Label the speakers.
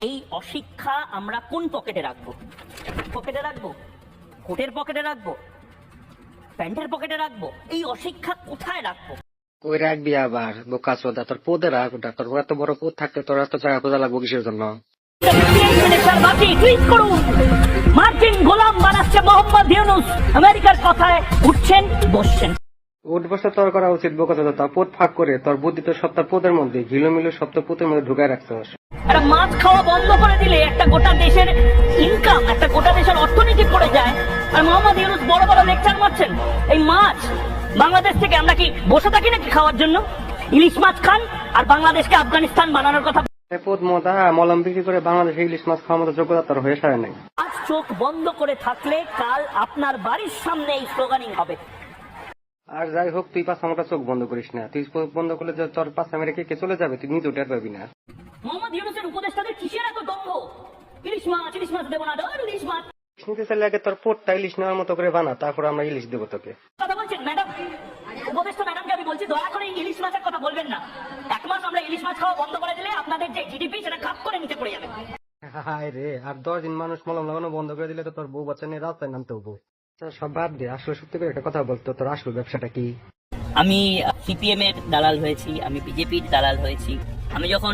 Speaker 1: এই অশিক্ষা আমরা কোন পকেটে রাখবো? পকেটে রাখবো, কোটের পকেটে রাখবো, প্যান্টের পকেটে রাখবো? এই অশিক্ষা কোথায় রাখবো?
Speaker 2: ওই রাখবি আবার বোকা চোদা, তোর পদে রাখ ওটা। তোর এত বড় পদ থাকতে তোর এত জায়গা খোঁজা লাগবো কিসের জন্য?
Speaker 1: মার্কিন গোলাম বানাচ্ছে মোহাম্মদ ইউনূস, আমেরিকার কথায় উঠছেন বসছেন।
Speaker 2: উঠ বসে তোর করা উচিত বোকা চোদা। তোর পদ ফাঁক করে তোর বুদ্ধি তো সপ্তাহ পদের মধ্যে ঘিলোমিলো সপ্তাহ পদের মধ্যে ঢুকায় রাখছস।
Speaker 1: একটা মাছ খাওয়া বন্ধ করে দিলে একটা গোটা দেশের ইনকাম, একটা গোটা দেশের অর্থনীতি পড়ে যায়। আর মোহাম্মদ ইউনূস বড় বড় লেকচার মারছেন। এই মাছ বাংলাদেশ থেকে আমরা কি বসে থাকি নাকি খাওয়ার জন্য? ইলিশ মাছ খান আর বাংলাদেশকে আফগানিস্তান বানানোর কথা।
Speaker 2: পদ মতা মলম বিক্রি করে বাংলাদেশে ইলিশ মাছ খাওয়ার মতো যোগ্যতা তোর হয়ে সারে নাই।
Speaker 1: আজ চোখ বন্ধ করে থাকলে কাল আপনার বাড়ির সামনে এই স্লোগানিং হবে।
Speaker 2: আর যাই হোক, তুই পাঁচ আমাকে চোখ বন্ধ করিস না। তুই চোখ বন্ধ করলে যে তোর পাঁচ আমেরিকা কে চলে যাবে তুই নিজে টের পাবি না।
Speaker 1: মোহাম্মদ ইউনূসের উপদেষ্টাদের কিসের এত দম্ভ? ইলিশ মাছ দেবো না, ইলিশ মাছ
Speaker 2: নিতে চাইলে আগে তোর পদটা ইলিশ নেওয়ার মতো করে বানা, তারপর আমরা ইলিশ দেবো তোকে।
Speaker 1: কথা বলছেন ম্যাডাম? উপদেষ্টা ম্যাডামকে আমি বলছি দয়া করে ইলিশ মাছের কথা বলবেন না। এক মাস আমরা ইলিশ মাছ খাওয়া বন্ধ করে দিলে আপনাদের যে জিডিপি সেটা খাপ করে নিচে পড়ে যাবে।
Speaker 2: হায় রে, আর 10 দিন মানুষ মলম লাগানো বন্ধ করে দিলে তো তোর বউ বাচ্চা নিয়ে রাস্তায় নামতে হবো। সব বাদ দে, আসলে সত্যি করে একটা কথা বলতো, তোর আসল ব্যবসাটা কি?
Speaker 1: আমি সিপিএম এর দালাল হয়েছি, আমি বিজেপির দালাল হয়েছি। আমি যখন